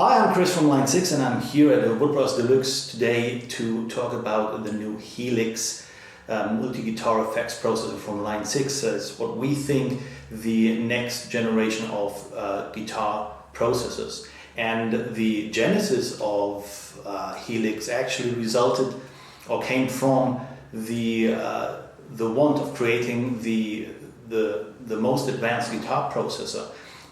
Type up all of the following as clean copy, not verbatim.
Hi, I'm Chris from Line 6 and I'm here at the Woodbrass Deluxe today to talk about the new Helix multi-guitar effects processor from Line 6. It's what we think the next generation of guitar processors. And the genesis of Helix actually resulted or came from the want of creating the most advanced guitar processor.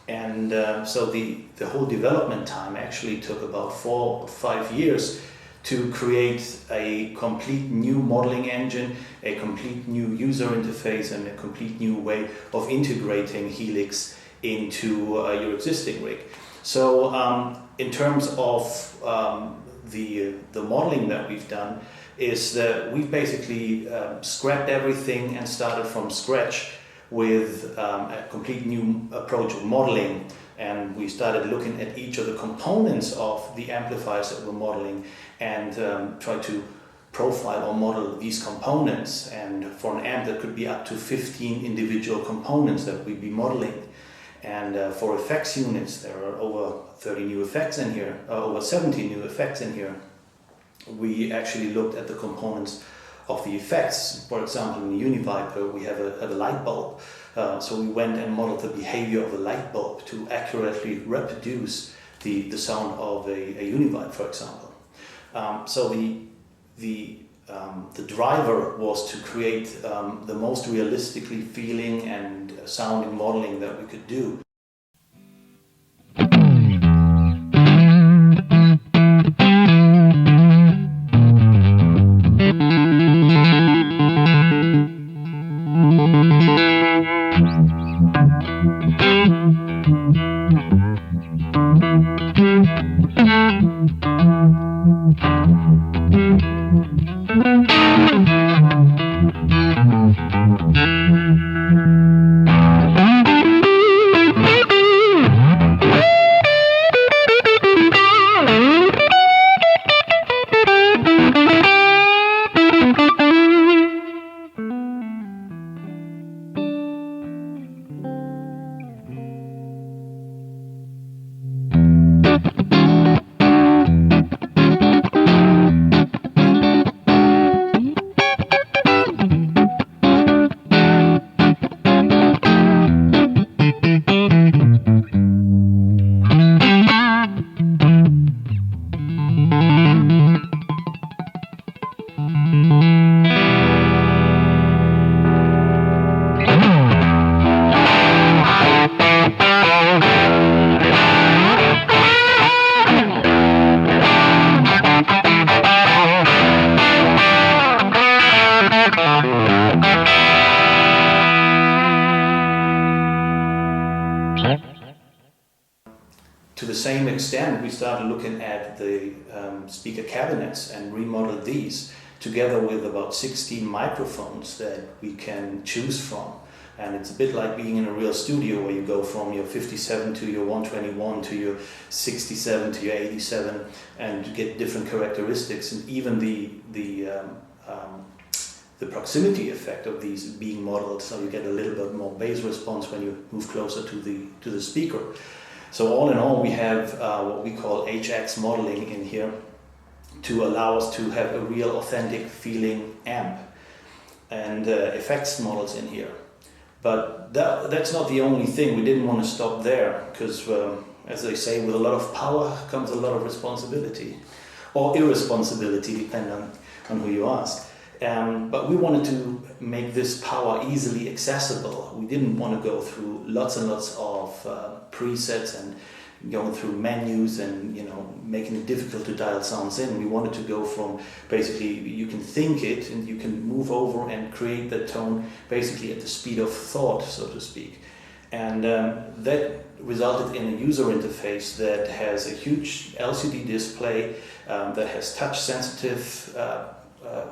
And so the whole development time actually took about 4 or 5 years to create a complete new modeling engine, a complete new user interface, and a complete new way of integrating Helix into your existing rig. So in terms of the modeling that we've done, is that we've basically scrapped everything and started from scratch with a complete new approach of modeling, and we started looking at each of the components of the amplifiers that we're modeling and try to profile or model these components. And for an amp, that could be up to 15 individual components that we'd be modeling. And for effects units, there are over 30 new effects in here, over 70 new effects in here. We actually looked at the components of the effects. For example, in the Univiper we have a light bulb, so we went and modeled the behavior of a light bulb to accurately reproduce the sound of a Univiper, for example. So the driver was to create the most realistically feeling and sounding modeling that we could do. To the same extent, we started looking at the speaker cabinets and remodeled these together with about 16 microphones that we can choose from. And it's a bit like being in a real studio where you go from your 57 to your 121 to your 67 to your 87 and get different characteristics, and even the proximity effect of these being modeled, so you get a little bit more bass response when you move closer to the speaker. So all in all, we have what we call HX modeling in here to allow us to have a real authentic feeling amp, and effects models in here. But that's not the only thing. We didn't want to stop there because, as they say, with a lot of power comes a lot of responsibility, or irresponsibility, depending on who you ask. But we wanted to make this power easily accessible. We didn't want to go through lots and lots of presets and going through menus and making it difficult to dial sounds in. We wanted to go from basically you can think it and you can move over and create that tone basically at the speed of thought, so to speak. And that resulted in a user interface that has a huge LCD display, that has touch sensitive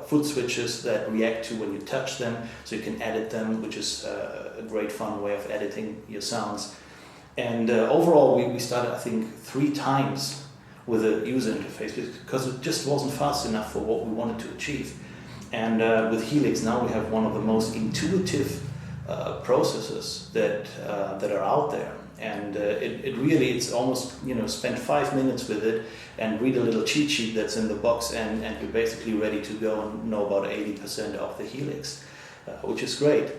foot switches that react to when you touch them, so you can edit them, which is a great fun way of editing your sounds. And overall we started, I think, 3 times with a user interface because it just wasn't fast enough for what we wanted to achieve. And with Helix now we have one of the most intuitive processors that are out there. And it's almost, spend 5 minutes with it and read a little cheat sheet that's in the box, and you're basically ready to go and know about 80% of the Helix, which is great.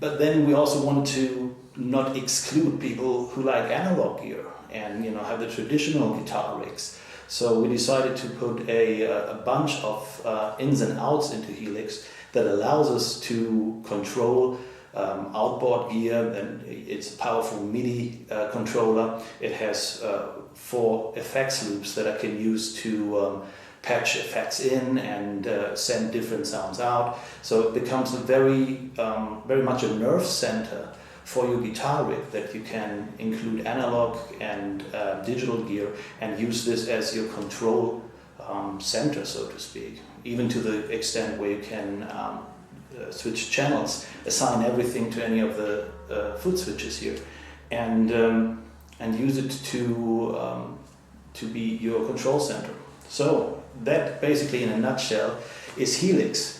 But then we also want to not exclude people who like analog gear and have the traditional guitar rigs. So we decided to put a bunch of ins and outs into Helix that allows us to control outboard gear, and it's a powerful MIDI controller. It has 4 effects loops that I can use to patch effects in and send different sounds out. So it becomes a very much a nerve center for your guitar rig, that you can include analog and digital gear and use this as your control center, so to speak, even to the extent where you can switch channels, assign everything to any of the foot switches here, and use it to be your control center. So that basically, in a nutshell, is Helix.